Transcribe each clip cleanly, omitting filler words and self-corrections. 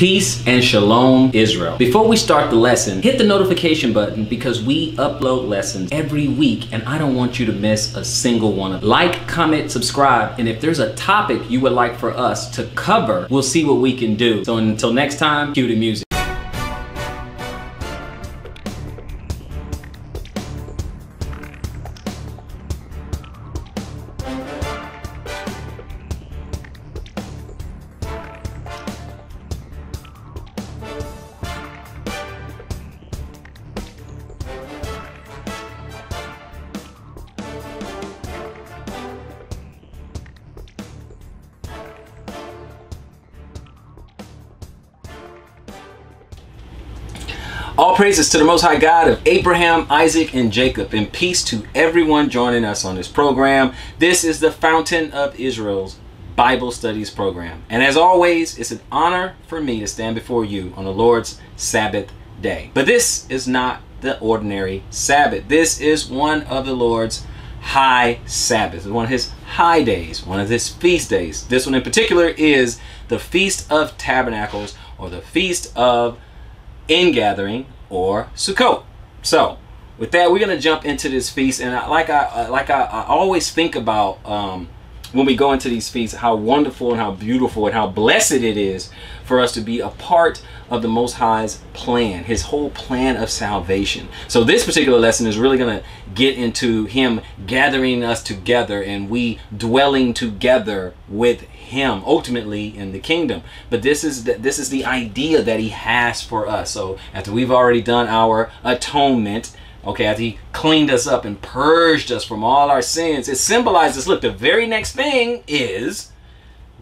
Peace and shalom, Israel. Before we start the lesson, hit the notification button because we upload lessons every week and I don't want you to miss a single one of them. Like, comment, subscribe, and if there's a topic you would like for us to cover, we'll see what we can do. So until next time, cue the music. All praises to the Most High God of Abraham, Isaac, and Jacob, and peace to everyone joining us on this program. This is the Fountain of Israel's Bible Studies program. And as always, it's an honor for me to stand before you on the Lord's Sabbath day. But this is not the ordinary Sabbath. This is one of the Lord's high Sabbaths, one of his high days, one of his feast days. This one in particular is the Feast of Tabernacles, or the Feast of Ingathering, or Sukkot. So with that, we're going to jump into this feast, and I always think about when we go into these feasts, how wonderful and how beautiful and how blessed it is for us to be a part of the Most High's plan, his whole plan of salvation. So this particular lesson is really going to get into him gathering us together and we dwelling together with him ultimately in the kingdom. But this is the idea that he has for us. So after we've already done our atonement, okay, after he cleaned us up and purged us from all our sins, it symbolizes, look, the very next thing is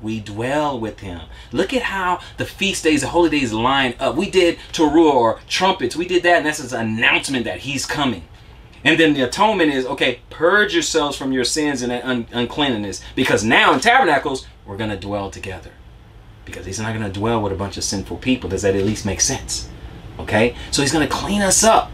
we dwell with him. Look at how the feast days, the holy days line up. We did Teruah, or trumpets. We did that, and that's an announcement that he's coming. And then the atonement is, okay, purge yourselves from your sins and uncleanness. Because now in Tabernacles, we're going to dwell together. Because he's not going to dwell with a bunch of sinful people. Does that at least make sense? Okay? So he's going to clean us up.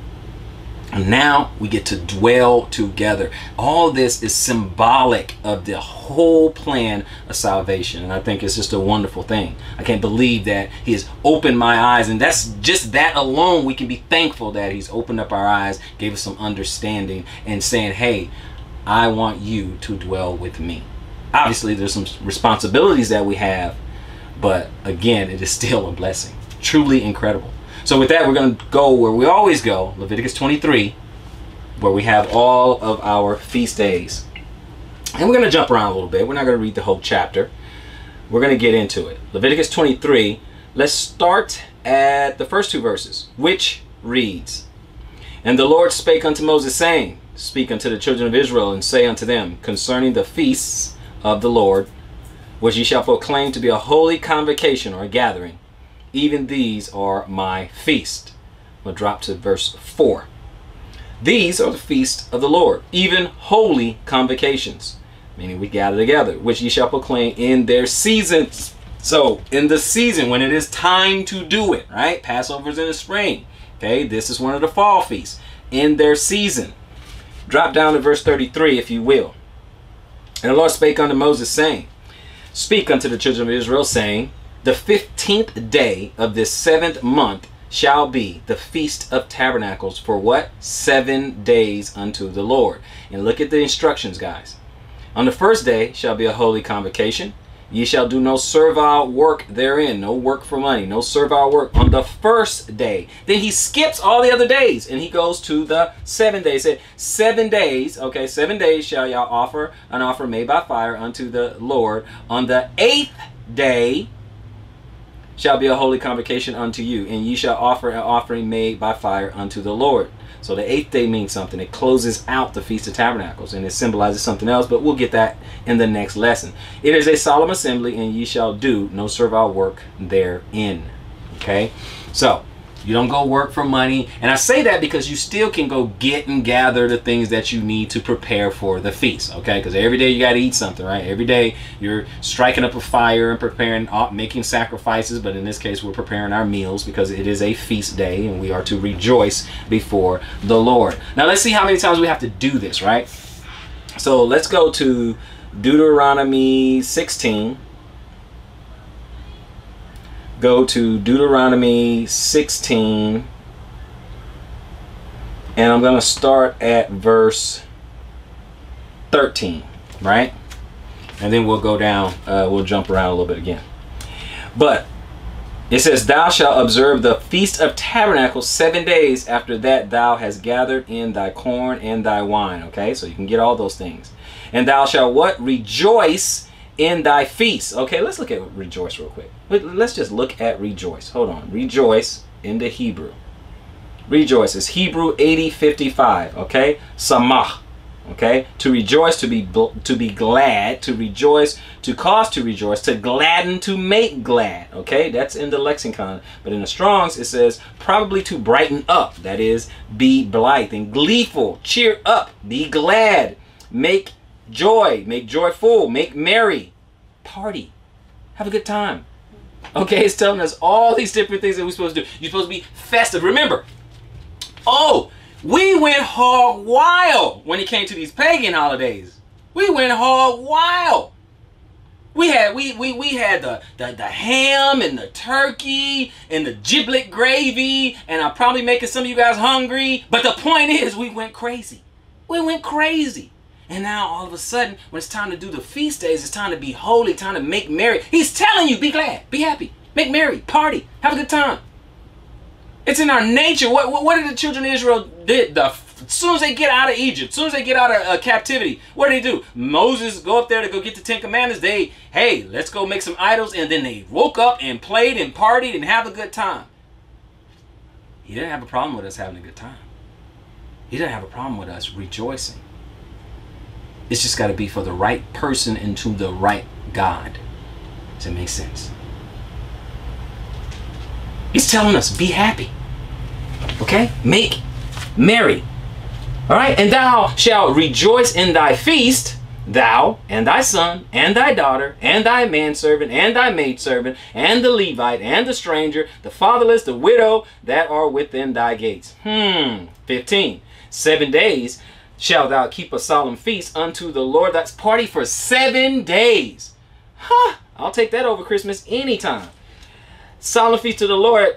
And now we get to dwell together. All this is symbolic of the whole plan of salvation. And I think it's just a wonderful thing. I can't believe that he has opened my eyes. And that's just that alone. We can be thankful that he's opened up our eyes, gave us some understanding, and saying, hey, I want you to dwell with me. Obviously, there's some responsibilities that we have. But again, it is still a blessing. Truly incredible. So with that, we're going to go where we always go, Leviticus 23, where we have all of our feast days. And we're going to jump around a little bit. We're not going to read the whole chapter. We're going to get into it. Leviticus 23, let's start at the first two verses, which reads, And the Lord spake unto Moses, saying, Speak unto the children of Israel, and say unto them, concerning the feasts of the Lord, which ye shall proclaim to be a holy convocation, or a gathering. Even these are my feast. We'll drop to verse 4. These are the feasts of the Lord, even holy convocations, meaning we gather together, which ye shall proclaim in their seasons. So in the season, when it is time to do it, right? Passover's in the spring. Okay, this is one of the fall feasts. In their season. Drop down to verse 33, if you will. And the Lord spake unto Moses, saying, Speak unto the children of Israel, saying, The 15th day of this 7th month shall be the Feast of Tabernacles for what? 7 days unto the Lord. And look at the instructions, guys. On the first day shall be a holy convocation. Ye shall do no servile work therein. No work for money. No servile work on the first day. Then he skips all the other days and he goes to the 7 days. He said 7 days. Okay, 7 days shall y'all offer an offering made by fire unto the Lord. On the 8th day shall be a holy convocation unto you, and ye shall offer an offering made by fire unto the Lord. So the 8th day means something. It closes out the Feast of Tabernacles, and it symbolizes something else, but we'll get that in the next lesson. It is a solemn assembly, and ye shall do no servile work therein. Okay? So, you don't go work for money. And I say that because you still can go get and gather the things that you need to prepare for the feast. Okay? Because every day you got to eat something, right? Every day you're striking up a fire and preparing, making sacrifices. But in this case, we're preparing our meals because it is a feast day and we are to rejoice before the Lord. Now, let's see how many times we have to do this, right? So let's go to Deuteronomy 16. go to Deuteronomy 16. And I'm going to start at verse 13, right? And then we'll go down, we'll jump around a little bit again. But it says, thou shalt observe the Feast of Tabernacles 7 days. After that thou hast gathered in thy corn and thy wine. Okay, so you can get all those things. And thou shalt what? Rejoice in thy feast. Okay, let's look at rejoice real quick. Let's just look at rejoice. Hold on. Rejoice in the Hebrew. Rejoice is Hebrew 8055. Okay, samach. Okay, to rejoice, to be glad, to rejoice, to cause to rejoice, to gladden, to make glad. Okay, that's in the lexicon. But in the Strong's it says probably to brighten up. That is, be blithe and gleeful, cheer up, be glad, make joy, make joyful, make merry, party, have a good time. Okay, it's telling us all these different things that we're supposed to do. You're supposed to be festive. Remember, we went hog wild when it came to these pagan holidays. We went hog wild. We had the ham and the turkey and the giblet gravy, and I'm probably making some of you guys hungry. But the point is, we went crazy. We went crazy. And now all of a sudden, when it's time to do the feast days, it's time to be holy, time to make merry. He's telling you, be glad, be happy, make merry, party, have a good time. It's in our nature. What did the children of Israel did? As soon as they get out of Egypt, as soon as they get out of captivity, what did they do? Moses go up there to go get the 10 Commandments. Hey, let's go make some idols. And then they woke up and played and partied and have a good time. He didn't have a problem with us having a good time. He didn't have a problem with us rejoicing. It's just got to be for the right person and to the right God. Does that make sense? He's telling us, be happy. Okay? Make merry. All right? And thou shalt rejoice in thy feast, thou and thy son and thy daughter and thy manservant and thy maidservant and the Levite and the stranger, the fatherless, the widow that are within thy gates. 15. 7 days shalt thou keep a solemn feast unto the Lord. That's party for 7 days. I'll take that over Christmas anytime. Solemn feast to the Lord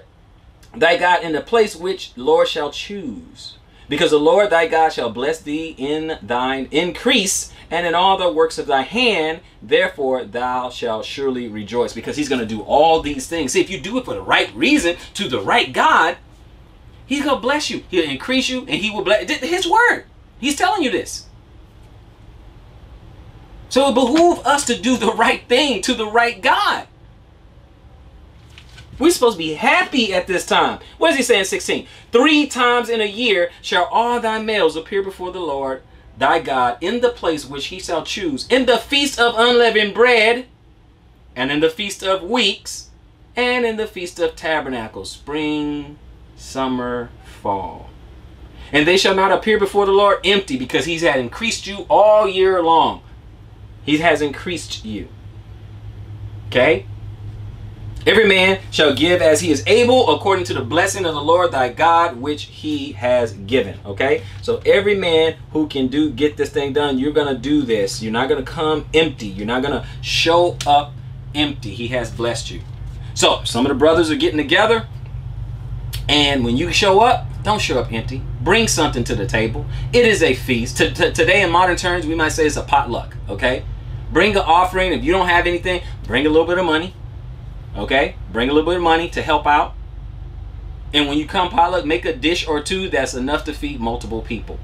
thy God in the place which the Lord shall choose. Because the Lord thy God shall bless thee in thine increase and in all the works of thy hand. Therefore thou shalt surely rejoice. Because he's going to do all these things. See, if you do it for the right reason, to the right God, he's going to bless you. He'll increase you and he will bless. His word. He's telling you this. So it behooves us to do the right thing to the right God. We're supposed to be happy at this time. What does he say in 16? 3 times in a year shall all thy males appear before the Lord thy God in the place which he shall choose, in the feast of unleavened bread, and in the feast of weeks, and in the feast of tabernacles, spring, summer, fall. And they shall not appear before the Lord empty, because he has increased you all year long. He has increased you. Okay? Every man shall give as he is able, according to the blessing of the Lord thy God, which he has given. Okay? So every man who can get this thing done, you're going to do this. You're not going to come empty. You're not going to show up empty. He has blessed you. So some of the brothers are getting together. And when you show up, don't show up empty. Bring something to the table. It is a feast. Today in modern terms, we might say it's a potluck. Okay? Bring an offering. If you don't have anything, bring a little bit of money. Okay, bring a little bit of money to help out. And when you come potluck, make a dish or two that's enough to feed multiple people.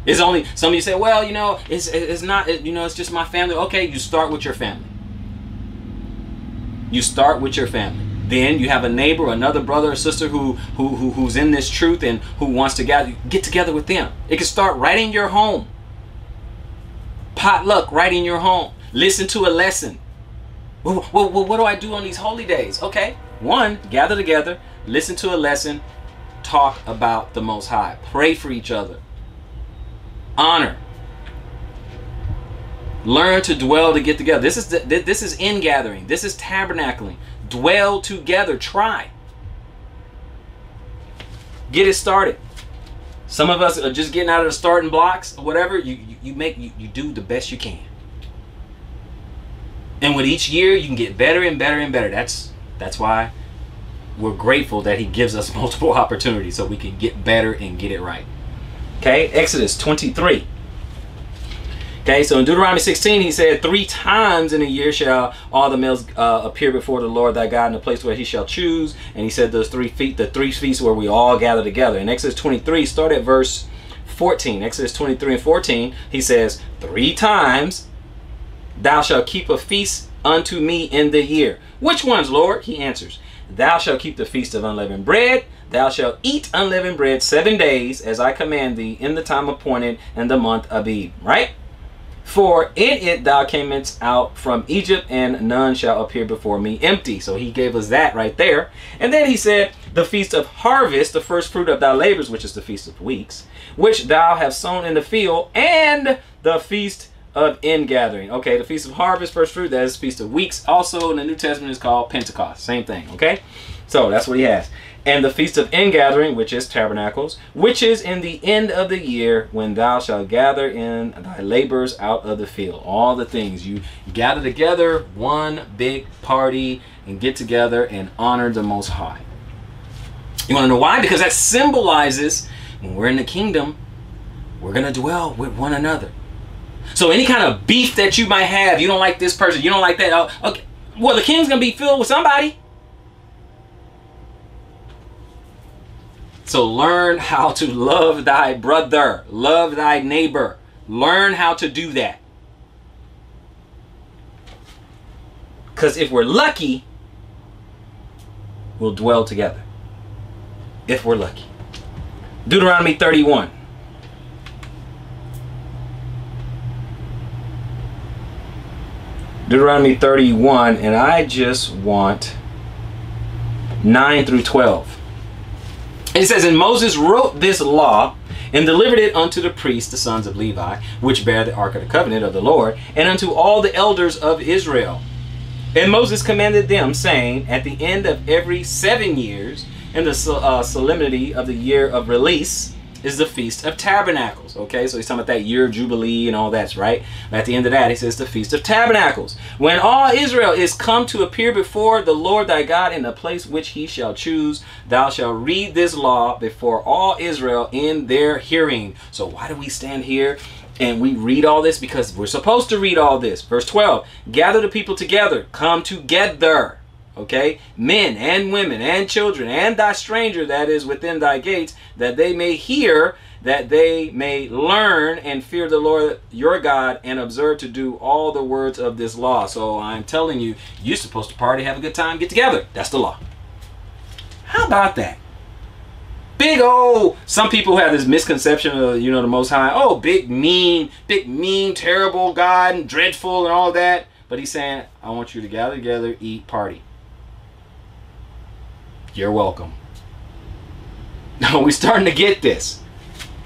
It's only, some of you say, well, you know, it's not, you know, it's just my family. Okay, you start with your family. You start with your family. Then you have a neighbor, another brother or sister who's in this truth and who wants to get together with them. It can start right in your home. Potluck right in your home. Listen to a lesson. Well, what do I do on these holy days? Okay, 1, gather together, listen to a lesson, talk about the Most High, pray for each other, honor, learn to dwell to get together. This is ingathering. This is tabernacling. Dwell together. Try. Get it started. Some of us are just getting out of the starting blocks or whatever. You do the best you can. And with each year, you can get better and better and better. That's why we're grateful that he gives us multiple opportunities so we can get better and get it right. Okay, Exodus 23. Okay, so in Deuteronomy 16, he said, 3 times in a year shall all the males appear before the Lord thy God in the place where he shall choose. And he said those 3 feet, the 3 feasts where we all gather together. In Exodus 23, start at verse 14. Exodus 23 and 14, he says, 3 times thou shalt keep a feast unto me in the year. Which ones, Lord? He answers, thou shalt keep the feast of unleavened bread. Thou shalt eat unleavened bread 7 days, as I command thee, in the time appointed in the month Abib. Right? For in it thou camest out from Egypt, and none shall appear before me empty. So he gave us that right there. And then he said, the feast of harvest, the first fruit of thy labors, which is the feast of weeks, which thou hast sown in the field, and the feast of ingathering. Okay, the feast of harvest, first fruit, that is feast of weeks. Also in the New Testament is called Pentecost. Same thing, okay? So that's what he has. And the feast of ingathering, which is Tabernacles, which is in the end of the year, when thou shalt gather in thy labors out of the field. All the things. You gather together, one big party, and get together and honor the Most High. You want to know why? Because that symbolizes when we're in the kingdom, we're going to dwell with one another. So any kind of beef that you might have, you don't like this person, you don't like that. Okay, well, the kingdom's going to be filled with somebody. So learn how to love thy brother, love thy neighbor. Learn how to do that. Because if we're lucky, we'll dwell together. If we're lucky. Deuteronomy 31. Deuteronomy 31, and I just want 9 through 12. It says, and Moses wrote this law and delivered it unto the priests, the sons of Levi, which bear the ark of the covenant of the Lord, and unto all the elders of Israel. And Moses commanded them, saying, at the end of every 7 years, in the solemnity of the year of release, is the Feast of Tabernacles. Okay, so he's talking about that year of Jubilee and all that, right? At the end of that, he says the Feast of Tabernacles. When all Israel is come to appear before the Lord thy God in the place which he shall choose, thou shalt read this law before all Israel in their hearing. So why do we stand here and we read all this? Because we're supposed to read all this. Verse 12, gather the people together, come together. Okay, men and women and children and thy stranger that is within thy gates, that they may hear, that they may learn and fear the Lord your God, and observe to do all the words of this law. So I'm telling you, you're supposed to party, have a good time, get together. That's the law. How about that? Big old, some people have this misconception of, you know, the Most High. Oh, big mean, terrible God and dreadful and all that. But he's saying, I want you to gather together, eat, party. You're welcome. Now we're starting to get this.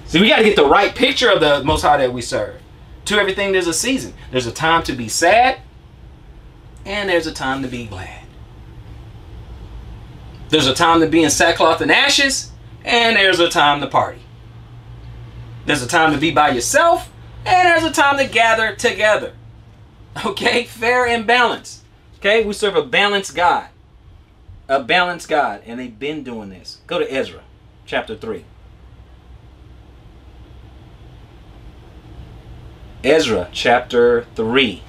See, we got to get the right picture of the Most High that we serve. To everything, there's a season. There's a time to be sad, and there's a time to be glad. There's a time to be in sackcloth and ashes, and there's a time to party. There's a time to be by yourself, and there's a time to gather together. Okay, fair and balanced. Okay, we serve a balanced God. A balanced God, and they've been doing this. Go to Ezra chapter 3. Ezra chapter 3.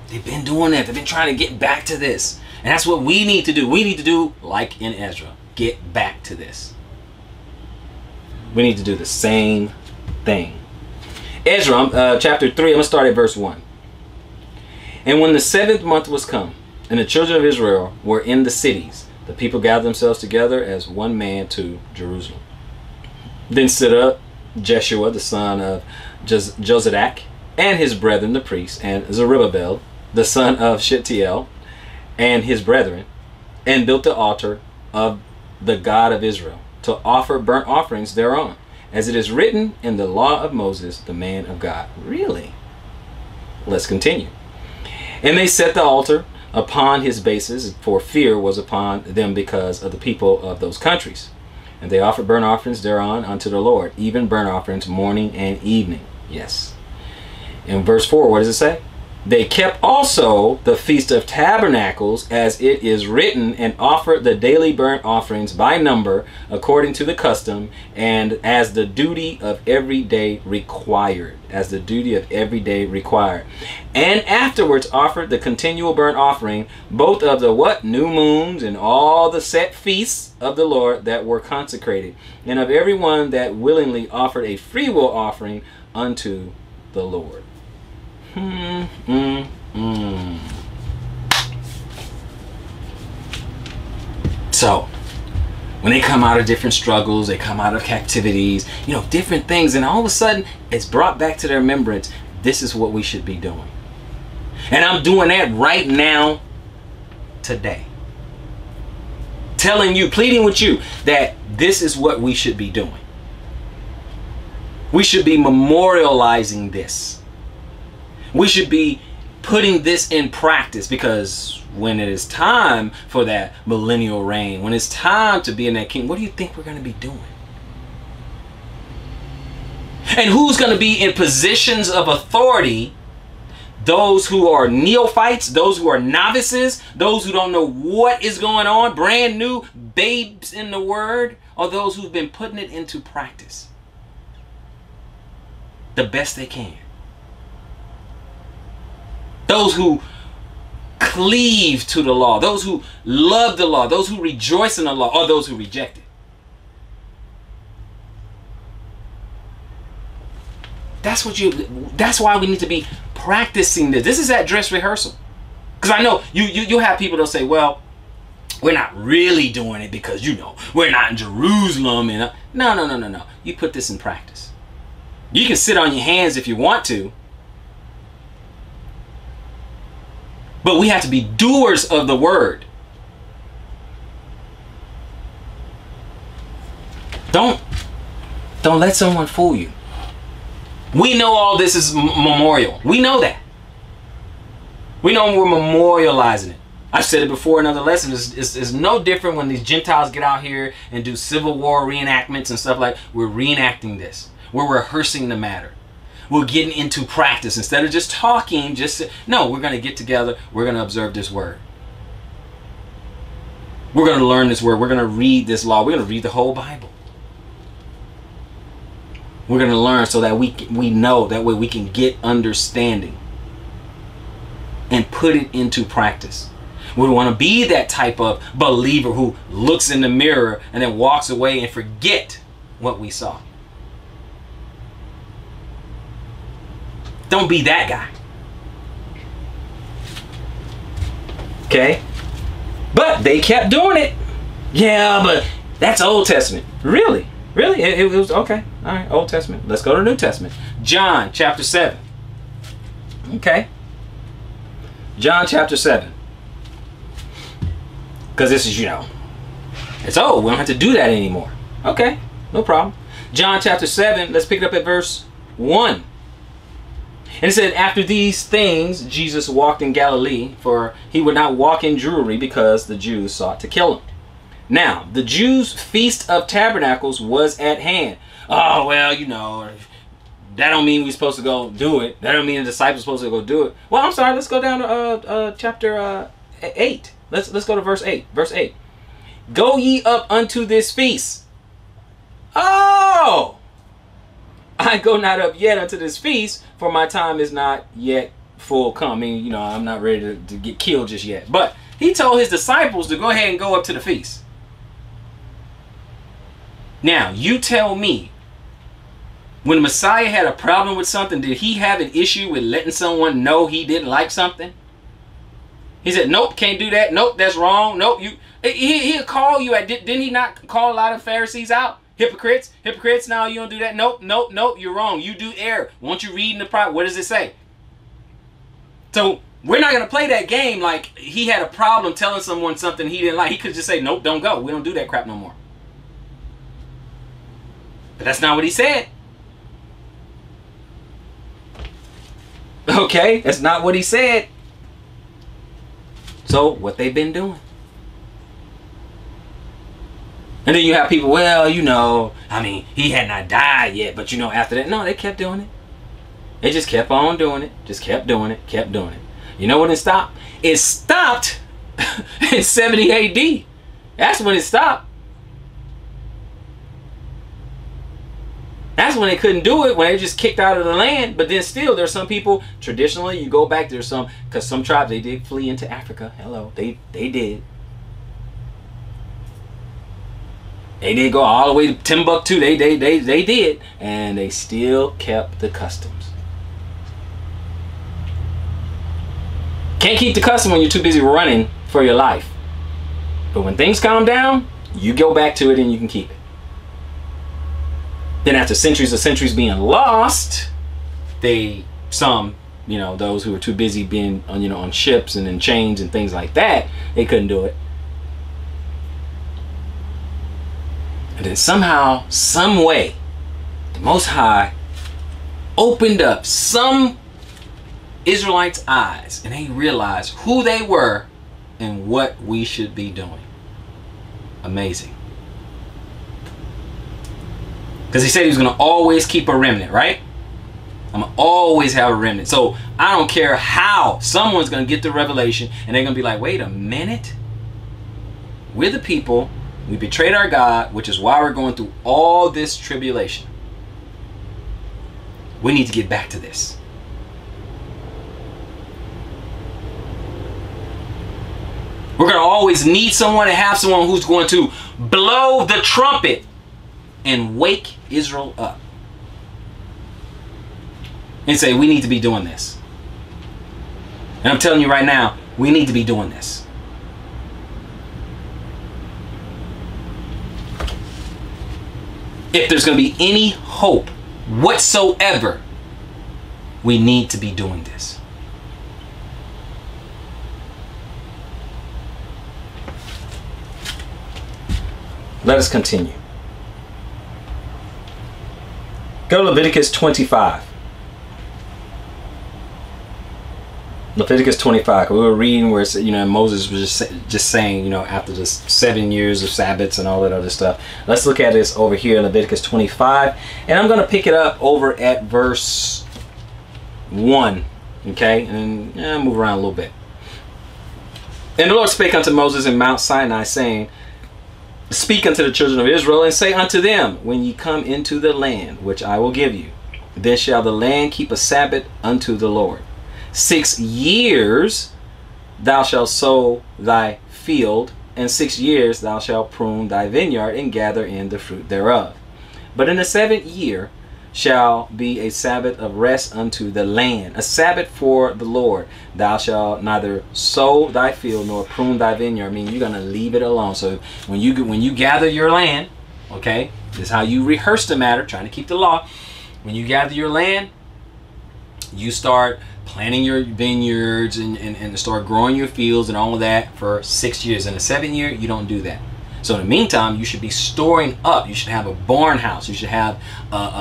They've been doing that. They've been trying to get back to this. And that's what we need to do. We need to do like in Ezra. Get back to this. We need to do the same thing. Ezra chapter 3, I'm going to start at verse 1. And when the 7th month was come, and the children of Israel were in the cities, the people gathered themselves together as one man to Jerusalem. Then stood up Jeshua, the son of Jozadak, and his brethren, the priests, and Zerubbabel, the son of Shealtiel, and his brethren, and built the altar of the God of Israel, to offer burnt offerings thereon, as it is written in the law of Moses, the man of God. Really? Let's continue. And they set the altar upon his bases, for fear was upon them because of the people of those countries. And they offered burnt offerings thereon unto the Lord, even burnt offerings morning and evening. Yes. In verse 4, what does it say? They kept also the Feast of Tabernacles, as it is written, and offered the daily burnt offerings by number, according to the custom, and as the duty of every day required. As the duty of every day required. And afterwards offered the continual burnt offering, both of the what? New moons, and all the set feasts of the Lord that were consecrated, and of everyone that willingly offered a freewill offering unto the Lord. So when they come out of different struggles, they come out of captivities, you know, different things, and all of a sudden it's brought back to their remembrance, this is what we should be doing. And I'm doing that right now, today, telling you, pleading with you, that this is what we should be doing. We should be memorializing this. We should be putting this in practice, because when it is time for that millennial reign, when it's time to be in that kingdom, what do you think we're going to be doing? And who's going to be in positions of authority? Those who are neophytes, those who are novices, those who don't know what is going on, brand new babes in the word, or those who've been putting it into practice the best they can. Those who cleave to the law, those who love the law, those who rejoice in the law, or those who reject it. That's why we need to be practicing this. This is that dress rehearsal. Because I know you have people that'll say, well, we're not really doing it because, you know, we're not in Jerusalem. And no. You put this in practice. You can sit on your hands if you want to. But we have to be doers of the word. Don't let someone fool you. We know all this is memorial. We know that. We know we're memorializing it. I've said it before in other lessons. It's no different when these Gentiles get out here and do Civil War reenactments and stuff like that. We're reenacting this. We're rehearsing the matter. We're getting into practice. Instead of just talking, no, we're going to get together. We're going to observe this word. We're going to learn this word. We're going to read this law. We're going to read the whole Bible. We're going to learn so that we know. That way we can get understanding and put it into practice. We want to be that type of believer who looks in the mirror and then walks away and forget what we saw. Don't be that guy. Okay? But they kept doing it. Yeah, but that's Old Testament. Really? Really? It was okay. All right, Old Testament. Let's go to New Testament. John chapter 7. Okay. John chapter 7. Because this is, you know, it's old. We don't have to do that anymore. Okay, no problem. John chapter 7, let's pick it up at verse 1. And it said, after these things, Jesus walked in Galilee, for he would not walk in Jewry, because the Jews sought to kill him. Now, the Jews' Feast of Tabernacles was at hand. Oh, well, you know, that don't mean we're supposed to go do it. That don't mean the disciples are supposed to go do it. Well, I'm sorry, let's go down to chapter 8. Let's go to verse 8. Verse 8. Go ye up unto this feast. Oh! I go not up yet unto this feast, for my time is not yet full come. I mean, you know, I'm not ready to get killed just yet. But he told his disciples to go ahead and go up to the feast. Now, you tell me, when the Messiah had a problem with something, did he have an issue with letting someone know he didn't like something? He said, nope, can't do that. Nope, that's wrong. Nope, he'll call you. Didn't he not call a lot of Pharisees out? Hypocrites, no, you don't do that. Nope, you're wrong. You do err. Won't you read in the Bible? What does it say? So we're not going to play that game like he had a problem telling someone something he didn't like. He could just say, nope, don't go. We don't do that crap no more. But that's not what he said. Okay, that's not what he said. So what they've been doing. And then you have people, well, you know, I mean, he had not died yet, but you know, after that, no, they kept doing it. They just kept on doing it. Just kept doing it. Kept doing it. You know when it stopped? It stopped in 70 AD. That's when it stopped. That's when they couldn't do it, when they just kicked out of the land. But then still, there's some people, traditionally, you go back, there's some, because some tribes, they did flee into Africa. Hello, they did. They did go all the way to Timbuktu. They did. And they still kept the customs. Can't keep the custom when you're too busy running for your life. But when things calm down, you go back to it and you can keep it. Then after centuries of centuries being lost, some, you know, those who were too busy being on, you know, on ships and in chains and things like that, they couldn't do it. And then somehow, some way, the Most High opened up some Israelites' eyes and they realized who they were and what we should be doing. Amazing. Because he said he was going to always keep a remnant, right? I'm going to always have a remnant. So I don't care how someone's going to get the revelation and they're going to be like, wait a minute. We're the people. We betrayed our God, which is why we're going through all this tribulation. We need to get back to this. We're going to always need someone to have someone who's going to blow the trumpet and wake Israel up and say, we need to be doing this. And I'm telling you right now, we need to be doing this. If there's going to be any hope whatsoever, we need to be doing this. Let us continue. Go to Leviticus 25. Leviticus 25. We were reading where it's, you know, Moses was just saying, you know, after the 7 years of Sabbaths and all that other stuff. Let's look at this over here in Leviticus 25. And I'm going to pick it up over at verse 1. Okay? And then move around a little bit. And the Lord spake unto Moses in Mount Sinai, saying, speak unto the children of Israel, and say unto them, when ye come into the land which I will give you, then shall the land keep a Sabbath unto the Lord. 6 years thou shalt sow thy field, and 6 years thou shalt prune thy vineyard, and gather in the fruit thereof. But in the 7th year shall be a Sabbath of rest unto the land, a Sabbath for the Lord. Thou shalt neither sow thy field nor prune thy vineyard. I mean, you're going to leave it alone. So when you gather your land, okay, this is how you rehearse the matter, trying to keep the law. When you gather your land, you start planting your vineyards and start growing your fields and all of that for 6 years. In the 7th year, you don't do that. So in the meantime, you should be storing up. You should have a barn house. You should have,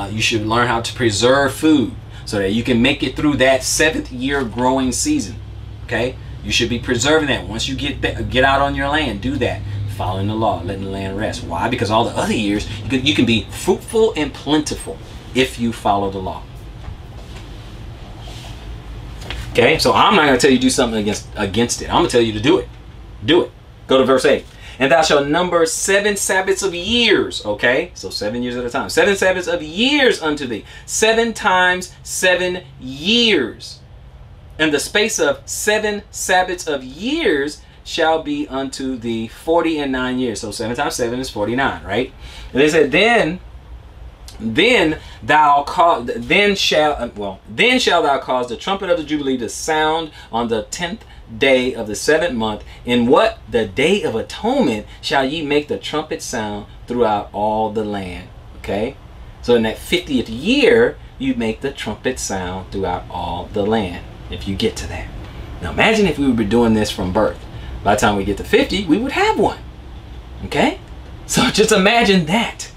you should learn how to preserve food so that you can make it through that 7th year growing season. Okay, you should be preserving that. Once you get out on your land, do that, following the law, letting the land rest. Why? Because all the other years you can be fruitful and plentiful if you follow the law. Okay, so I'm not going to tell you to do something against it. I'm going to tell you to do it. Do it. Go to verse 8. And thou shalt number 7 Sabbaths of years. Okay, so 7 years at a time. 7 Sabbaths of years unto thee. 7 times 7 years. And the space of 7 Sabbaths of years shall be unto thee 49 years. So 7 times 7 is 49, right? And they said, then shall thou cause the trumpet of the Jubilee to sound on the 10th day of the 7th month. In what? The day of atonement shall ye make the trumpet sound throughout all the land. Okay, so in that 50th year you make the trumpet sound throughout all the land, if you get to that. Now imagine if we were doing this from birth. By the time we get to 50, we would have one. Okay, so just imagine that.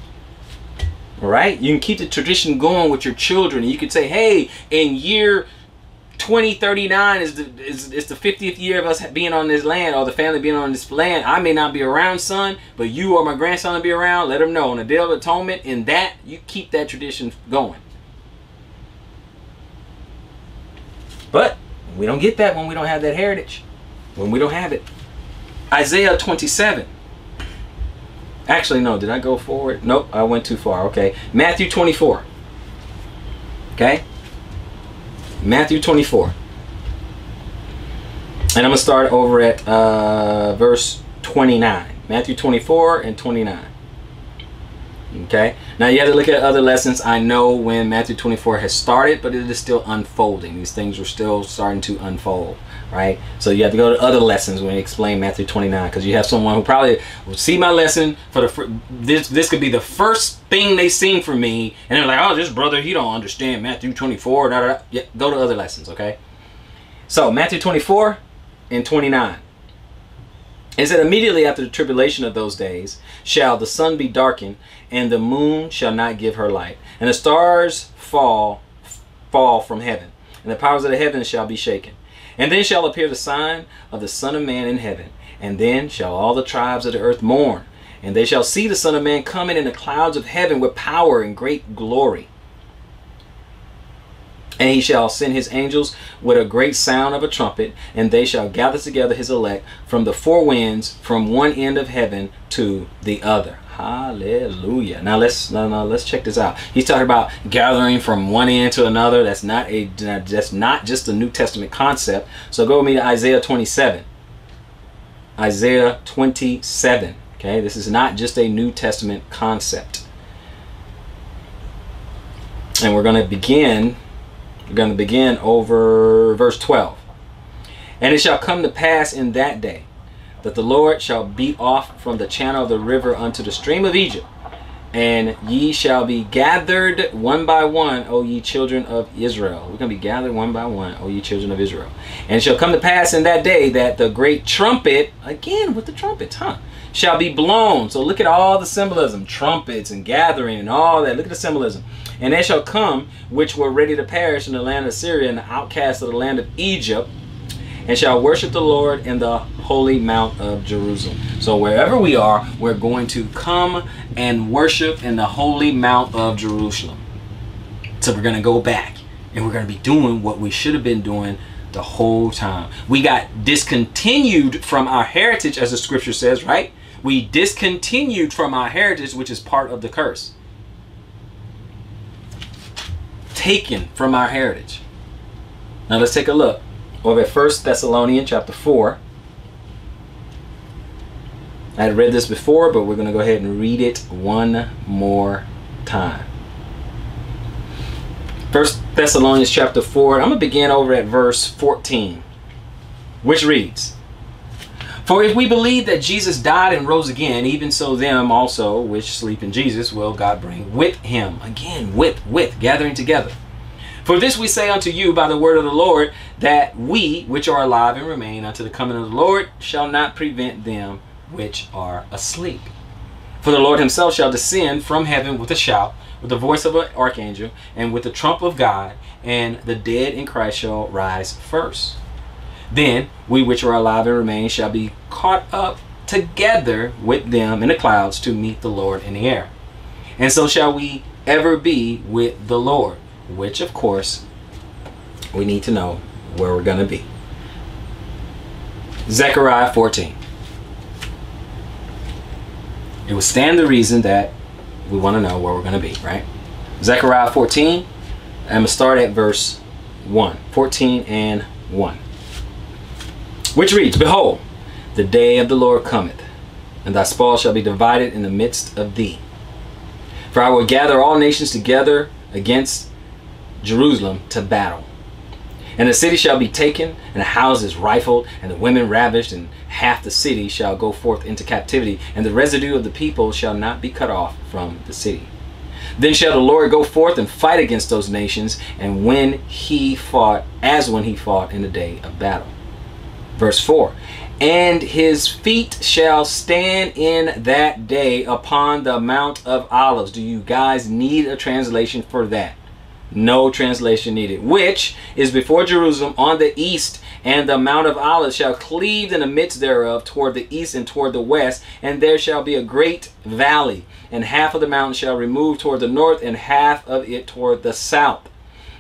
All right, you can keep the tradition going with your children. You could say, hey, in year 2039 is the 50th year of us being on this land, or the family being on this land. I may not be around, son, but you or my grandson will be around. Let them know on the Day of Atonement. In that, you keep that tradition going. But we don't get that when we don't have that heritage. When we don't have it. Isaiah 27. Actually, no. Did I go forward? Nope. I went too far. Okay. Matthew 24. Okay. Matthew 24. And I'm going to start over at verse 29. Matthew 24 and 29. Okay. Now you have to look at other lessons. I know when Matthew 24 has started, but it is still unfolding. These things are still starting to unfold. Right? So you have to go to other lessons when you explain Matthew 29, because you have someone who probably will see my lesson for the this could be the first thing they seen from me, and they're like, oh, this brother, he don't understand Matthew 24. Da, da, da. Yeah, go to other lessons, okay? So Matthew 24 and 29. It said, immediately after the tribulation of those days shall the sun be darkened, and the moon shall not give her light, and the stars fall from heaven, and the powers of the heavens shall be shaken. And then shall appear the sign of the Son of Man in heaven. And then shall all the tribes of the earth mourn. And they shall see the Son of Man coming in the clouds of heaven with power and great glory. And he shall send his angels with a great sound of a trumpet. And they shall gather together his elect from the four winds, from one end of heaven to the other. Hallelujah. Now let's check this out. He's talking about gathering from one end to another. That's not just a New Testament concept. So go with me to Isaiah 27. Isaiah 27. Okay, this is not just a New Testament concept. And we're going to begin over verse 12. And it shall come to pass in that day that the Lord shall beat off from the channel of the river unto the stream of Egypt, and ye shall be gathered one by one, O ye children of Israel. We're going to be gathered one by one, O ye children of Israel. And it shall come to pass in that day that the great trumpet, again with the trumpets, shall be blown. So look at all the symbolism, trumpets and gathering and all that. Look at the symbolism. And they shall come which were ready to perish in the land of Syria and the outcasts of the land of Egypt, and shall worship the Lord in the holy mount of Jerusalem. So wherever we are, we're going to come and worship in the holy mount of Jerusalem. So we're going to go back and we're going to be doing what we should have been doing the whole time. We got discontinued from our heritage, as the scripture says, right? We discontinued from our heritage, which is part of the curse. Taken from our heritage. Now let's take a look over at 1 Thessalonians chapter 4. I had read this before, but we're going to go ahead and read it one more time. 1 Thessalonians chapter 4. I'm going to begin over at verse 14, which reads, For if we believe that Jesus died and rose again, even so them also which sleep in Jesus will God bring with him. Again, with, gathering together. For this we say unto you by the word of the Lord, that we which are alive and remain unto the coming of the Lord shall not prevent them which are asleep. For the Lord himself shall descend from heaven with a shout, with the voice of an archangel, and with the trump of God, and the dead in Christ shall rise first. Then we which are alive and remain shall be caught up together with them in the clouds to meet the Lord in the air. And so shall we ever be with the Lord. Which, of course, we need to know where we're going to be. Zechariah 14. It would stand the reason that we want to know where we're going to be, right? Zechariah 14. I'm going to start at verse 1. 14 and 1. Which reads, Behold, the day of the Lord cometh, and thy spoil shall be divided in the midst of thee. For I will gather all nations together against Jerusalem to battle. And the city shall be taken, and the houses rifled, and the women ravished, and half the city shall go forth into captivity, and the residue of the people shall not be cut off from the city. Then shall the Lord go forth and fight against those nations, and when he fought in the day of battle. Verse 4. And his feet shall stand in that day upon the Mount of Olives. Do you guys need a translation for that? No translation needed. Which is before Jerusalem on the east, and the Mount of Olives shall cleave in the midst thereof toward the east and toward the west, and there shall be a great valley, and half of the mountain shall remove toward the north, and half of it toward the south.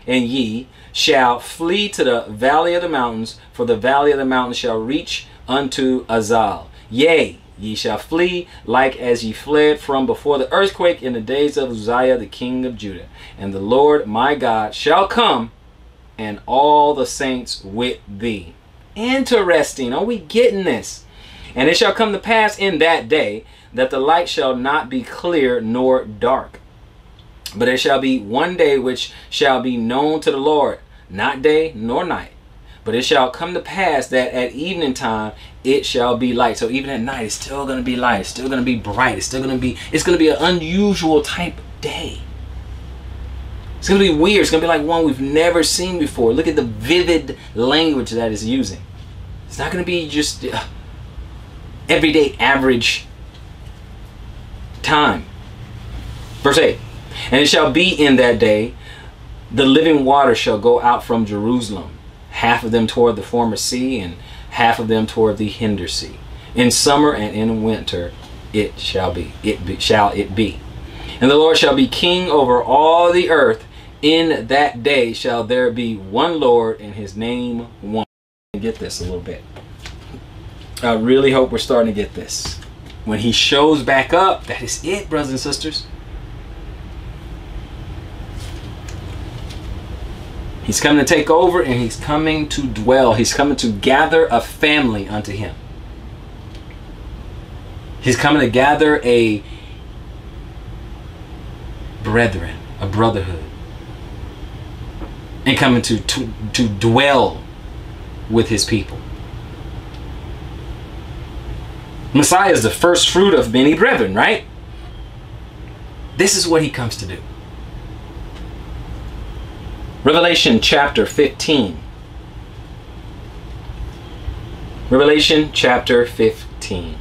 And ye shall flee to the valley of the mountains, for the valley of the mountains shall reach unto Azal. Yea, ye shall flee like as ye fled from before the earthquake in the days of Uzziah the king of Judah. And the Lord my God shall come, and all the saints with thee. Interesting. Are we getting this? And it shall come to pass in that day that the light shall not be clear nor dark, but it shall be one day which shall be known to the Lord, not day nor night. But it shall come to pass that at evening time it shall be light. So even at night it's still going to be light. It's still going to be bright. It's going to be an unusual type day. It's going to be weird. It's going to be like one we've never seen before. Look at the vivid language that it's using. It's not going to be just everyday average time. Verse 8. And it shall be in that day, the living water shall go out from Jerusalem, half of them toward the former sea, and half of them toward the hinder sea. In summer and in winter it shall be. Shall it be. And the Lord shall be king over all the earth. In that day shall there be one Lord, and his name one. Get this a little bit. I really hope we're starting to get this. When he shows back up, that is it, brothers and sisters. He's coming to take over, and he's coming to dwell. He's coming to gather a family unto him. He's coming to gather a brethren, a brotherhood, and coming to dwell with his people. Messiah is the first fruit of many brethren, right? This is what he comes to do. Revelation chapter 15. Revelation chapter 15.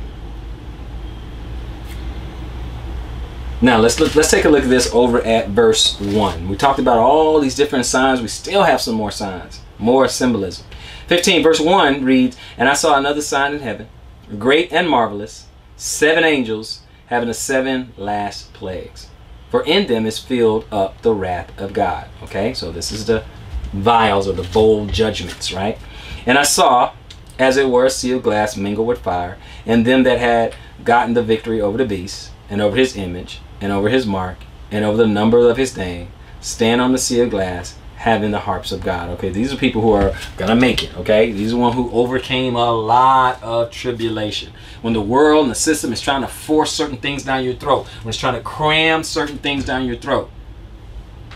Now let's take a look at this over at verse 1. We talked about all these different signs. We still have some more signs, more symbolism. 15 verse 1 reads, And I saw another sign in heaven, great and marvelous, 7 angels having the 7 last plagues. For in them is filled up the wrath of God. Okay, so this is the vials or the bowl judgments, right? And I saw, as it were, a sealed glass mingled with fire, and them that had gotten the victory over the beast, and over his image, and over his mark, and over the number of his name, stand on the sealed glass, having the harps of God. Okay, these are people who are gonna make it. Okay, these are one who overcame a lot of tribulation. When the world and the system is trying to force certain things down your throat, when it's trying to cram certain things down your throat.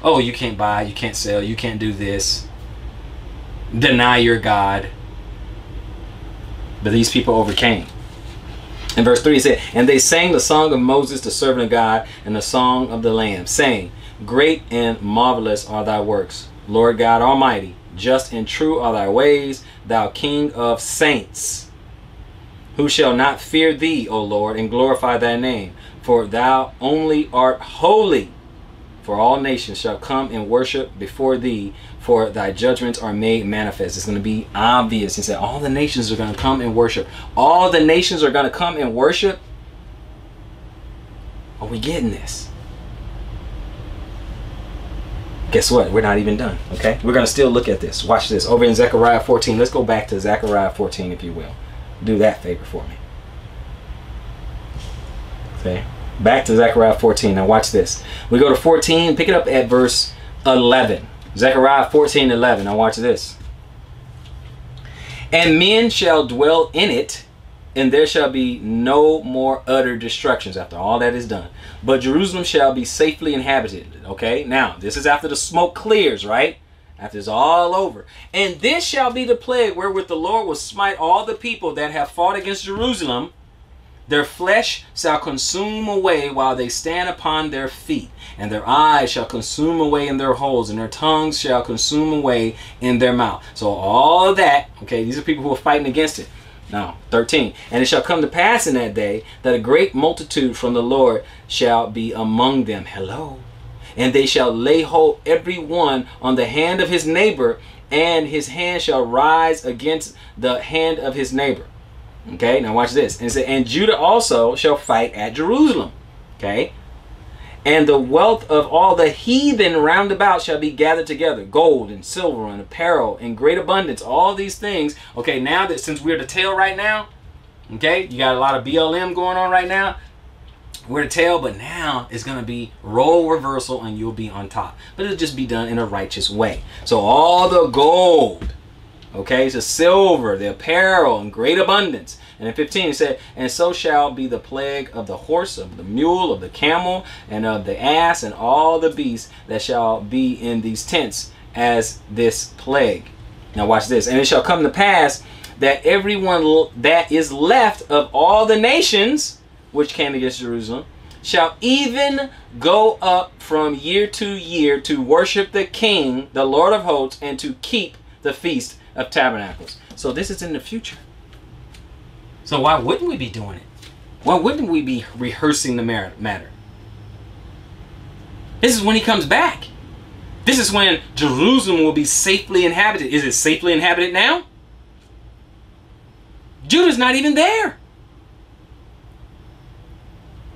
Oh, you can't buy, you can't sell, you can't do this. Deny your God. But these people overcame. In verse 3 it said, And they sang the song of Moses, the servant of God, and the song of the Lamb, saying, Great and marvelous are thy works, Lord God Almighty. Just and true are thy ways, thou King of saints. Who shall not fear thee, O Lord, and glorify thy name? For thou only art holy. For all nations shall come and worship before thee, for thy judgments are made manifest. It's going to be obvious. He said all the nations are going to come and worship. All the nations are going to come and worship. Are we getting this? Guess what? We're not even done. Okay, we're going to still look at this. Watch this over in Zechariah 14. Let's go back to Zechariah 14, if you will. Do that favor for me. Okay, back to Zechariah 14. Now watch this. We go to 14, pick it up at verse 11. Zechariah 14:11. Now watch this. And men shall dwell in it, and there shall be no more utter destructions after all that is done. But Jerusalem shall be safely inhabited. Okay, now this is after the smoke clears, right? After it's all over. And this shall be the plague wherewith the Lord will smite all the people that have fought against Jerusalem. Their flesh shall consume away while they stand upon their feet, and their eyes shall consume away in their holes, and their tongues shall consume away in their mouth. So all of that, okay, these are people who are fighting against it. Now, 13. And it shall come to pass in that day that a great multitude from the Lord shall be among them. Hello. And they shall lay hold every one on the hand of his neighbor, and his hand shall rise against the hand of his neighbor. Okay, now watch this. And it said, and Judah also shall fight at Jerusalem. Okay. And the wealth of all the heathen round about shall be gathered together, gold and silver and apparel in great abundance, all these things. Okay, now that since we're the tail right now, okay, you got a lot of BLM going on right now. We're the tail, but now it's going to be role reversal and you'll be on top. But it'll just be done in a righteous way. So all the gold, okay, the silver, the apparel in great abundance. And in 15 it said, and so shall be the plague of the horse, of the mule, of the camel, and of the ass, and all the beasts that shall be in these tents as this plague. Now watch this. And it shall come to pass that everyone that is left of all the nations which came against Jerusalem shall even go up from year to year to worship the King, the Lord of hosts, and to keep the Feast of Tabernacles. So this is in the future. So why wouldn't we be doing it? Why wouldn't we be rehearsing the matter? This is when he comes back. This is when Jerusalem will be safely inhabited. Is it safely inhabited now? Judah's not even there.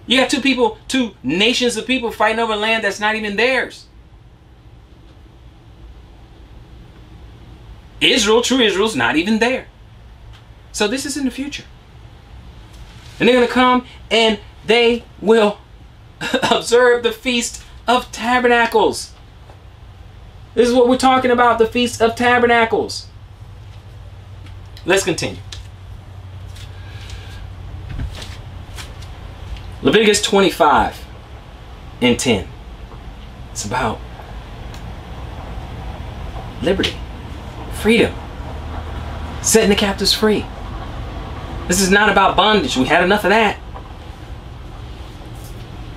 You got two nations of people fighting over land that's not even theirs. Israel, true Israel's not even there. So this is in the future. And they're going to come and they will observe the Feast of Tabernacles. This is what we're talking about, the Feast of Tabernacles. Let's continue. Leviticus 25 and 10. It's about liberty, freedom, setting the captives free. This is not about bondage. We had enough of that.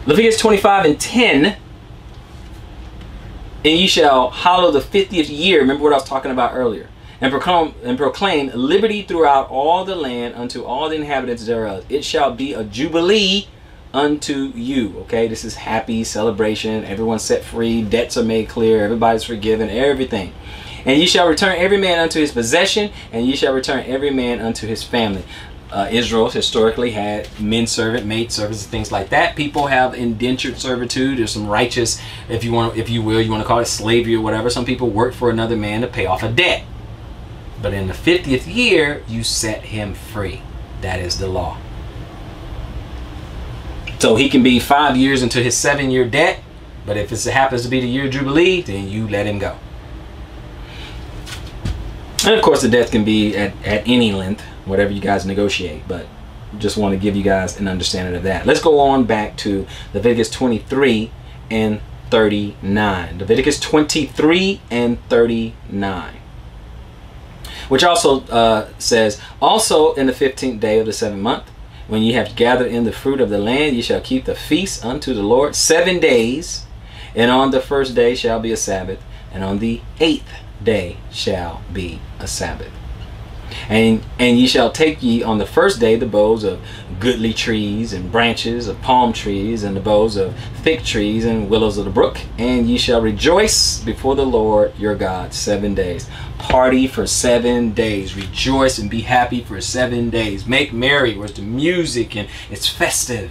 Leviticus 25 and 10. And ye shall hallow the 50th year. Remember what I was talking about earlier. And proclaim liberty throughout all the land unto all the inhabitants thereof. It shall be a jubilee unto you. Okay, this is happy celebration. Everyone's set free. Debts are made clear. Everybody's forgiven. Everything. And ye shall return every man unto his possession, and ye shall return every man unto his family. Israel historically had men servant, maid servants, and things like that. People have indentured servitude. There's some righteous, if you want to call it slavery or whatever. Some people work for another man to pay off a debt. But in the 50th year, you set him free. That is the law. So he can be 5 years into his 7-year debt, but if it happens to be the year of Jubilee, then you let him go. And of course the debt can be at any length, whatever you guys negotiate, but just want to give you guys an understanding of that. Let's go on back to Leviticus 23 and 39. Leviticus 23 and 39. Which also says, also in the 15th day of the 7th month, when ye have gathered in the fruit of the land, ye shall keep the feast unto the Lord 7 days, and on the first day shall be a Sabbath, and on the 8th day shall be a Sabbath. And ye shall take ye on the first day the boughs of goodly trees and branches of palm trees, and the boughs of thick trees and willows of the brook, and ye shall rejoice before the Lord your God 7 days. Party for 7 days. Rejoice and be happy for 7 days. Make merry. Where's the music and it's festive.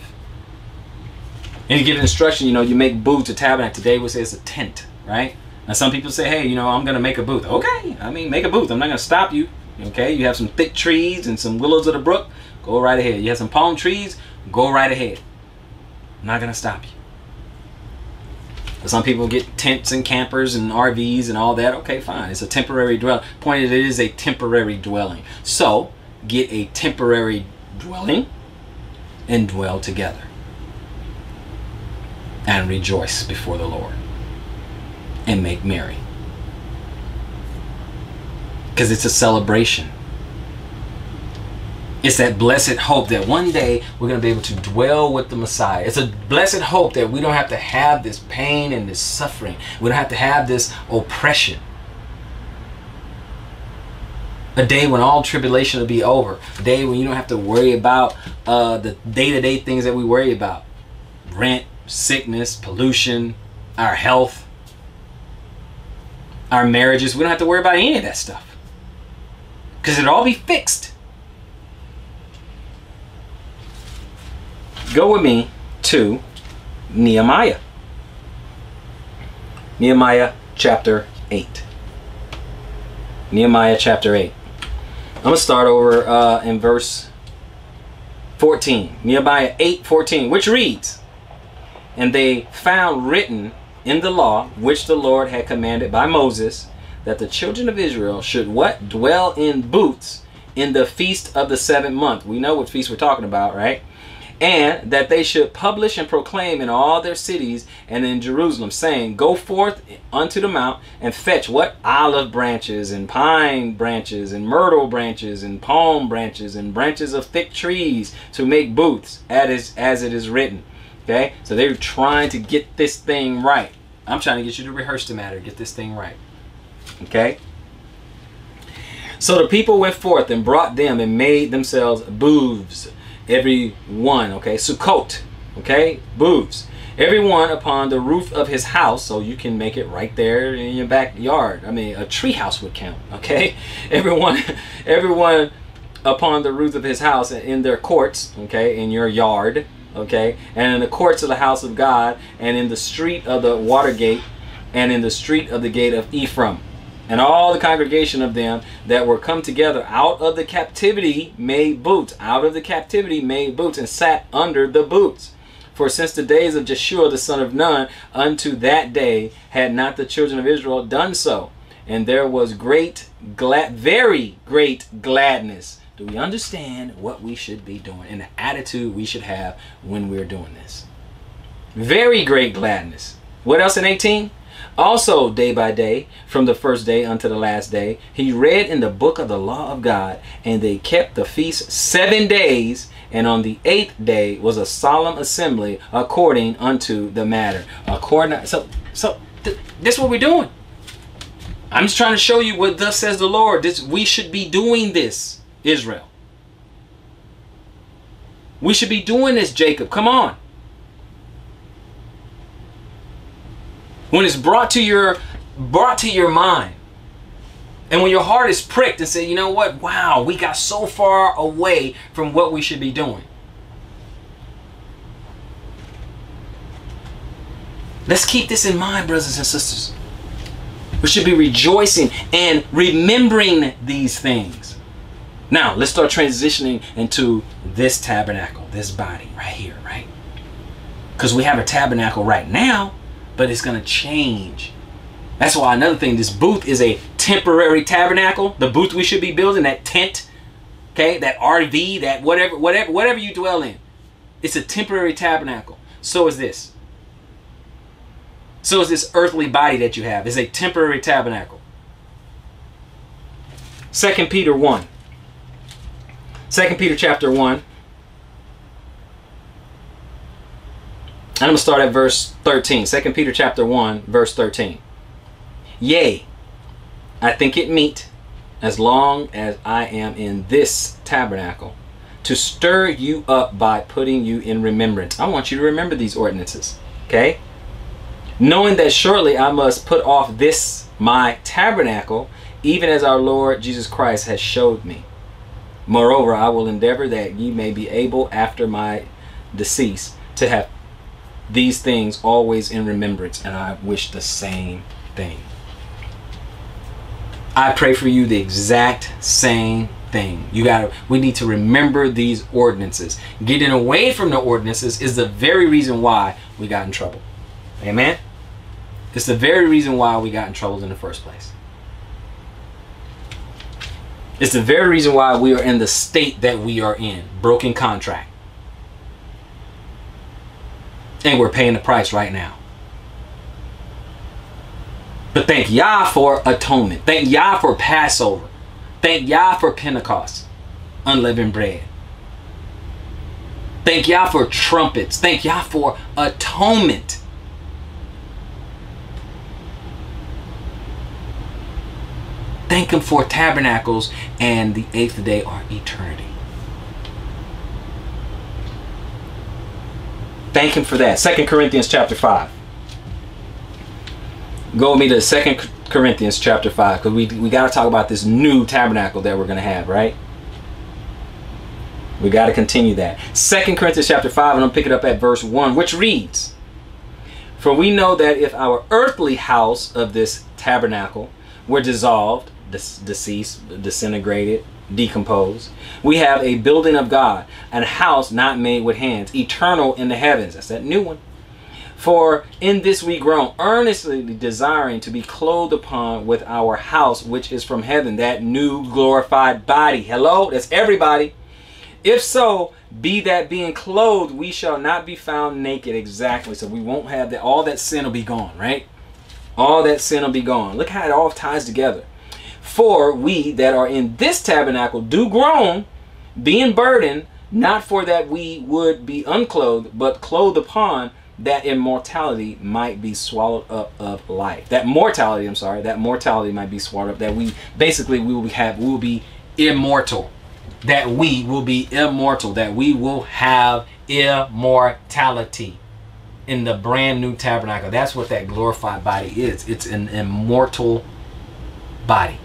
And you give instruction, you make booths, a tabernacle. Today we say it's a tent, right? Now some people say, hey, I'm going to make a booth. Okay, make a booth. I'm not going to stop you. Okay, you have some thick trees and some willows of the brook, go right ahead. You have some palm trees, go right ahead. I'm not going to stop you. But some people get tents and campers and RVs and all that. Okay, fine. It's a temporary dwelling. Point is, it is a temporary dwelling. So, get a temporary dwelling and dwell together. And rejoice before the Lord. And make merry. Because it's a celebration. It's that blessed hope that one day we're going to be able to dwell with the Messiah. It's a blessed hope that we don't have to have this pain and this suffering. We don't have to have this oppression. A day when all tribulation will be over. A day when you don't have to worry about the day-to-day things that we worry about. Rent, sickness, pollution, our health, our marriages. We don't have to worry about any of that stuff. Because it'll all be fixed. Go with me to Nehemiah. Nehemiah chapter 8. Nehemiah chapter 8. I'm going to start over in verse 14. Nehemiah 8:14, which reads, "And they found written in the law, which the Lord had commanded by Moses, that the children of Israel should what? Dwell in booths in the feast of the 7th month." We know what feast we're talking about, right? "And that they should publish and proclaim in all their cities and in Jerusalem, saying, Go forth unto the mount and fetch" what? "Olive branches and pine branches and myrtle branches and palm branches and branches of thick trees to make booths, as it is written." Okay, so they're trying to get this thing right. I'm trying to get you to rehearse the matter, get this thing right. Okay. So the people went forth and brought them and made themselves booths, every one. Okay, Sukkot. Okay, booths, every one upon the roof of his house. So you can make it right there in your backyard. I mean, a tree house would count. Okay, everyone upon the roof of his house, in their courts. Okay, in your yard. Okay, and in the courts of the house of God, and in the street of the water gate, and in the street of the gate of Ephraim. And all the congregation of them that were come together out of the captivity made booths. Out of the captivity made booths, and sat under the booths. For since the days of Jeshua the son of Nun unto that day had not the children of Israel done so. And there was very great gladness. Do we understand what we should be doing and the attitude we should have when we're doing this? Very great gladness. What else in 18? "Also day by day, from the first day unto the last day, he read in the book of the law of God, and they kept the feast 7 days, and on the 8th day was a solemn assembly according unto the matter." So this is what we're doing. I'm just trying to show you what thus says the Lord. We should be doing this, Israel. We should be doing this, Jacob. Come on. When it's brought to your mind, and when your heart is pricked and say, you know what? Wow, we got so far away from what we should be doing. Let's keep this in mind, brothers and sisters. We should be rejoicing and remembering these things. Now, let's start transitioning into this tabernacle, this body right here, right? Because we have a tabernacle right now, but it's going to change. That's why another thing, this booth is a temporary tabernacle. The booth we should be building, that tent, okay, that RV, that whatever you dwell in, it's a temporary tabernacle. So is this. So is this earthly body that you have. It's a temporary tabernacle. 2 Peter 1. 2 Peter chapter 1. I'm going to start at verse 13. 2 Peter chapter 1, verse 13. "Yea, I think it meet, as long as I am in this tabernacle, to stir you up by putting you in remembrance." I want you to remember these ordinances. Okay? "Knowing that shortly I must put off this my tabernacle, even as our Lord Jesus Christ has showed me. Moreover, I will endeavor that ye may be able after my decease to have these things always in remembrance." And I wish the same thing. I pray for you the exact same thing. We need to remember these ordinances. Getting away from the ordinances is the very reason why we got in trouble. Amen? It's the very reason why we got in trouble in the first place. It's the very reason why we are in the state that we are in. Broken contract. And we're paying the price right now. But thank Yah for atonement. Thank Yah for Passover. Thank Yah for Pentecost. Unleavened bread. Thank Yah for trumpets. Thank Yah for atonement. Thank Him for tabernacles and the 8th day, our eternity. Thank Him for that. 2 Corinthians chapter 5. Go with me to 2 Corinthians chapter 5, because we got to talk about this new tabernacle that we're going to have, right? We got to continue that. 2 Corinthians chapter 5, and I'm going to pick it up at verse 1, which reads, For we know that if our earthly house of this tabernacle were dissolved, deceased, disintegrated, decomposed, we have a building of God, a house not made with hands, eternal in the heavens. That's that new one. For in this we groan, earnestly desiring to be clothed upon with our house which is from heaven, that new glorified body. Hello, that's everybody. If so, be that being clothed, we shall not be found naked. Exactly. So we won't have that. All that sin will be gone, right? All that sin will be gone. Look how it all ties together. For we that are in this tabernacle do groan, being burdened, not for that we would be unclothed, but clothed upon, that immortality might be swallowed up of life. That mortality, I'm sorry, that mortality might be swallowed up. That we will be immortal. That we will be immortal. That we will have immortality in the brand new tabernacle. That's what that glorified body is. It's an immortal body.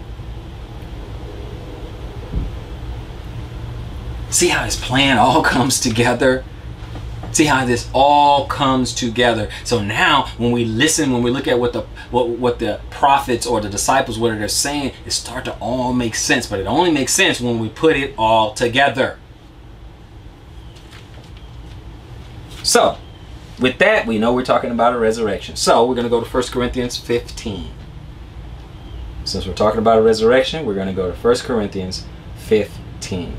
See how his plan all comes together? See how this all comes together. So now when we listen, when we look at what the prophets or the disciples, what they're saying, it starts to all make sense. But it only makes sense when we put it all together. So with that, we know we're talking about a resurrection. So we're going to go to 1 Corinthians 15. Since we're talking about a resurrection, we're going to go to 1 Corinthians 15.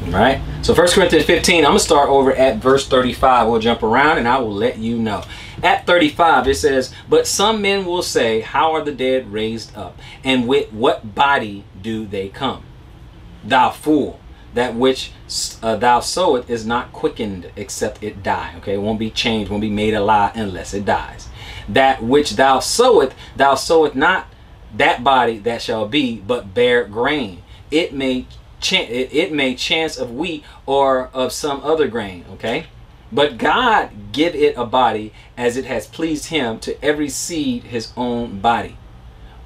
Right? So 1 Corinthians 15, I'm going to start over at verse 35. We'll jump around and I will let you know. At 35, it says, but some men will say, how are the dead raised up? And with what body do they come? Thou fool, that which thou sowest is not quickened except it die. Okay, it won't be changed, won't be made alive unless it dies. That which thou sowest not that body that shall be, but bare grain. It may chance of wheat or of some other grain. Okay, but God give it a body as it has pleased him, to every seed his own body.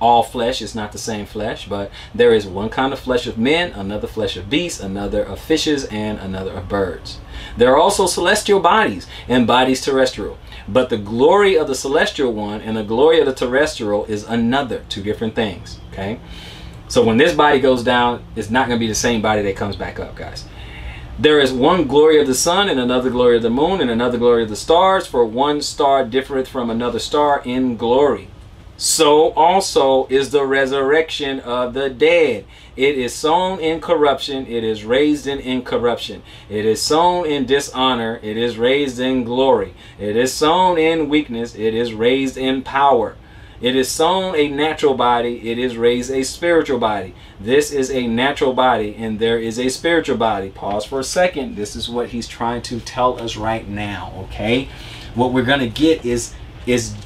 All flesh is not the same flesh, but there is one kind of flesh of men, another flesh of beasts, another of fishes, and another of birds. There are also celestial bodies and bodies terrestrial, but the glory of the celestial one and the glory of the terrestrial is another. Two different things. Okay, so when this body goes down, it's not going to be the same body that comes back up, guys. There is one glory of the sun, and another glory of the moon, and another glory of the stars, for one star differeth from another star in glory. So also is the resurrection of the dead. It is sown in corruption, it is raised in incorruption. It is sown in dishonor, it is raised in glory. It is sown in weakness, it is raised in power. It is sown a natural body, it is raised a spiritual body. This is a natural body, and there is a spiritual body. Pause for a second. This is what he's trying to tell us right now, okay? What we're going to get is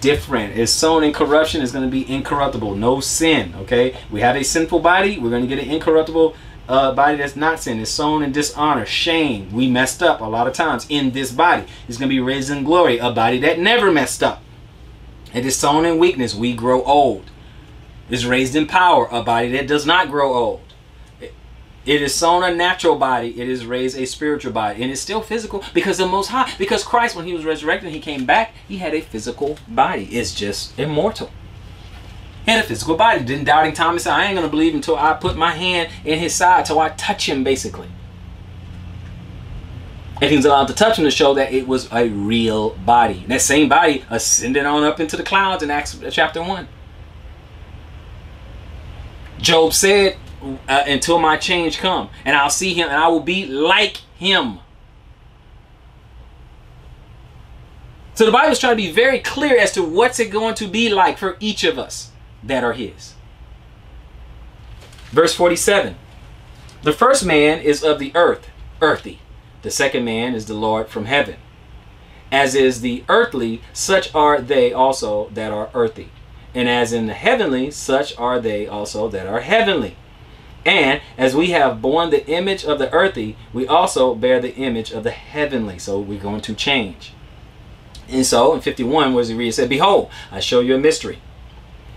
different. It's sown in corruption, is going to be incorruptible. No sin, okay? We have a sinful body, we're going to get an incorruptible body that's not sin. It's sown in dishonor, shame. We messed up a lot of times in this body. It's going to be raised in glory, a body that never messed up. It is sown in weakness. We grow old. It's raised in power. A body that does not grow old. It is sown a natural body. It is raised a spiritual body. And it's still physical because the Most High. Because Christ, when he was resurrected, he came back. He had a physical body. It's just immortal. He had a physical body. Didn't doubting Thomas say, I ain't going to believe until I put my hand in his side, till I touch him, basically. And he was allowed to touch him to show that it was a real body. And that same body ascended on up into the clouds in Acts chapter 1. Job said, until my change come, and I'll see him, and I will be like him. So the Bible is trying to be very clear as to what's it going to be like for each of us that are his. Verse 47. The first man is of the earth, earthy. The second man is the Lord from heaven. As is the earthly, such are they also that are earthy. And as in the heavenly, such are they also that are heavenly. And as we have borne the image of the earthy, we also bear the image of the heavenly. So we're going to change. And so in 51, where does he read? It said, behold, I show you a mystery.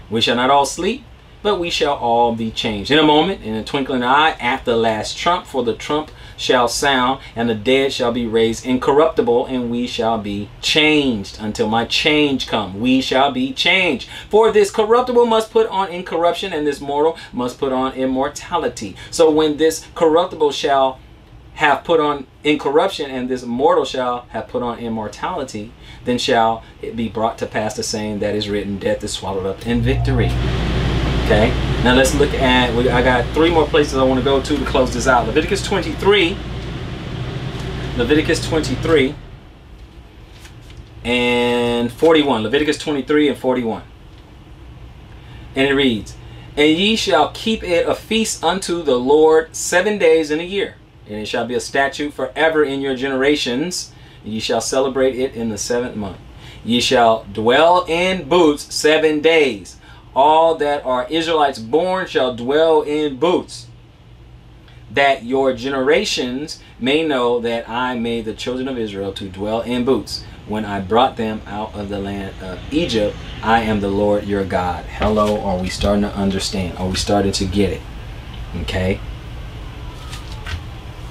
We shall not all sleep, but we shall all be changed. In a moment, in a twinkling eye, at the last trump, for the trump shall sound, and the dead shall be raised incorruptible, and we shall be changed. Until my change come, we shall be changed. For this corruptible must put on incorruption, and this mortal must put on immortality. So when this corruptible shall have put on incorruption, and this mortal shall have put on immortality, then shall it be brought to pass the saying that is written, death is swallowed up in victory. Okay, now let's look at, I got 3 more places I want to go to close this out. Leviticus 23 and 41. Leviticus 23 and 41. And it reads, and ye shall keep it a feast unto the Lord 7 days in a year. And it shall be a statute forever in your generations. Ye shall celebrate it in the 7th month. Ye shall dwell in booths 7 days. All that are Israelites born shall dwell in booths, that your generations may know that I made the children of Israel to dwell in booths when I brought them out of the land of Egypt. I am the Lord your God. Hello, are we starting to understand? Are we starting to get it? Okay.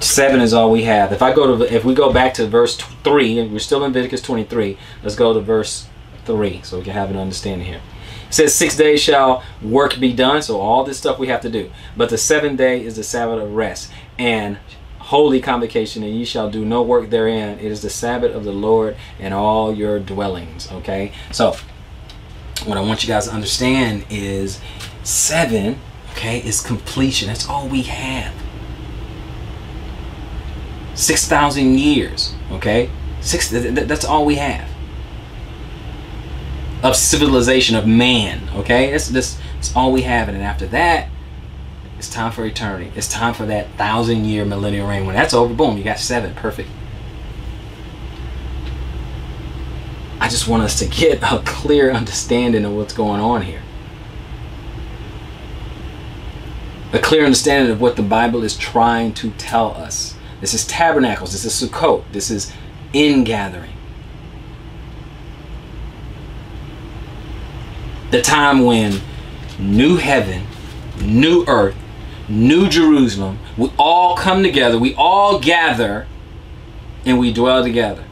7 is all we have. If we go back to verse 3, and we're still in Leviticus 23, let's go to verse 3 so we can have an understanding here. It says 6 days shall work be done, so all this stuff we have to do. But the 7th day is the Sabbath of rest and holy convocation, and ye shall do no work therein. It is the Sabbath of the Lord in all your dwellings. Okay, so what I want you guys to understand is 7, okay, is completion. That's all we have. 6,000 years, okay? That's all we have of civilization, of man, okay? That's all we have. And then after that, it's time for eternity. It's time for that 1,000-year millennial reign. When that's over, boom, you got 7. Perfect. I just want us to get a clear understanding of what's going on here. A clear understanding of what the Bible is trying to tell us. This is Tabernacles. This is Sukkot. This is ingathering. The time when new heaven, new earth, new Jerusalem, we all come together. We all gather and we dwell together.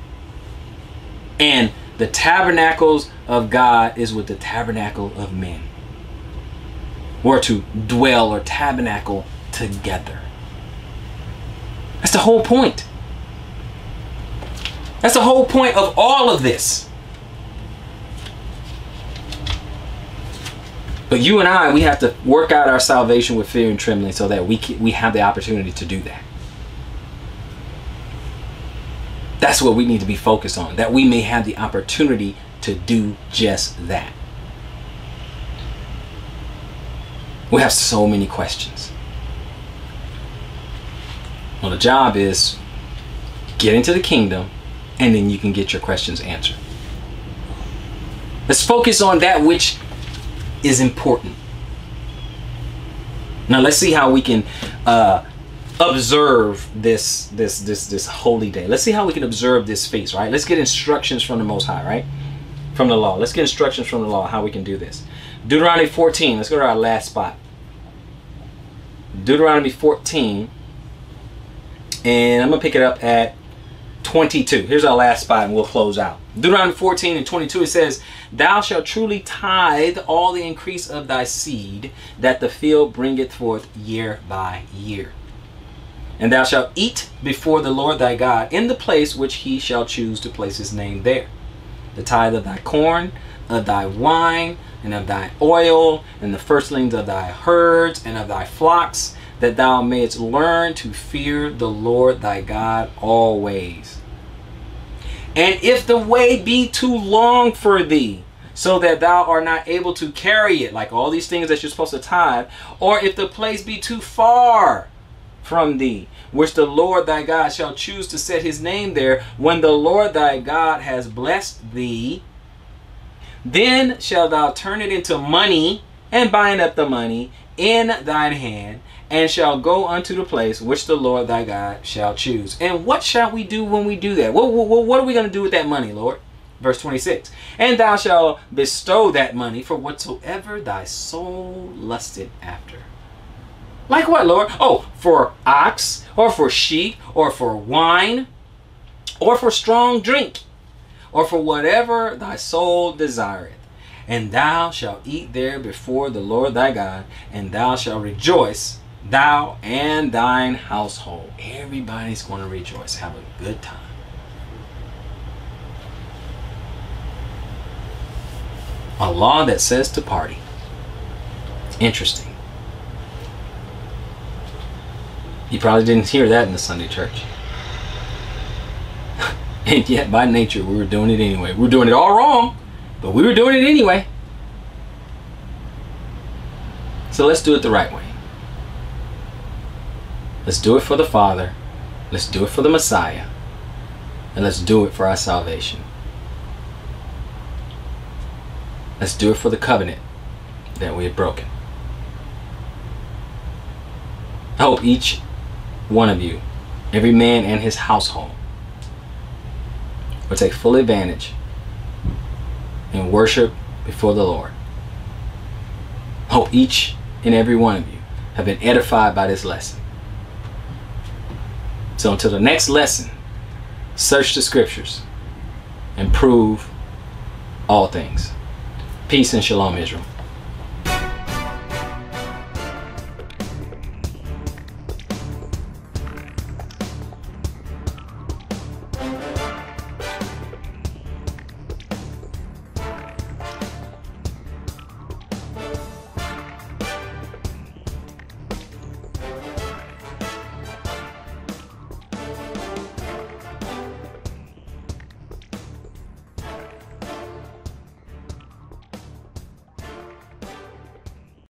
And the tabernacles of God is with the tabernacle of men. We're to dwell or tabernacle together. That's the whole point. That's the whole point of all of this. But you and I, we have to work out our salvation with fear and trembling so that we have the opportunity to do that. That's what we need to be focused on, that we may have the opportunity to do just that. We have so many questions. Well, the job is get into the kingdom and then you can get your questions answered. Let's focus on that which is important. Now let's see how we can observe this holy day. Let's see how we can observe this feast, right? Let's get instructions from the Most High, right? From the law. Let's get instructions from the law how we can do this. Deuteronomy 14. Let's go to our last spot. Deuteronomy 14. And I'm going to pick it up at 22. Here's our last spot and we'll close out. Deuteronomy 14 and 22, it says, thou shalt truly tithe all the increase of thy seed that the field bringeth forth year by year. And thou shalt eat before the Lord thy God in the place which he shall choose to place his name there. The tithe of thy corn, of thy wine, and of thy oil, and the firstlings of thy herds and of thy flocks, that thou mayest learn to fear the Lord thy God always. And if the way be too long for thee, so that thou art not able to carry it, like all these things that you're supposed to tithe, or if the place be too far from thee, which the Lord thy God shall choose to set his name there, when the Lord thy God has blessed thee, then shalt thou turn it into money, and bind up the money in thine hand, and shall go unto the place which the Lord thy God shall choose. And what shall we do when we do that? What are we going to do with that money, Lord? Verse 26. And thou shalt bestow that money for whatsoever thy soul lusted after. Like what, Lord? Oh, for ox, or for sheep, or for wine, or for strong drink, or for whatever thy soul desireth. And thou shalt eat there before the Lord thy God, and thou shalt rejoice, thou and thine household. Everybody's going to rejoice. Have a good time. A law that says to party. Interesting. You probably didn't hear that in the Sunday church. And yet, by nature, we were doing it anyway. We were doing it all wrong, but we were doing it anyway. So let's do it the right way. Let's do it for the Father. Let's do it for the Messiah. And let's do it for our salvation. Let's do it for the covenant that we had broken. I hope each one of you, every man and his household, will take full advantage and worship before the Lord. I hope each and every one of you have been edified by this lesson. So until the next lesson, search the scriptures and prove all things. Peace and shalom, Israel.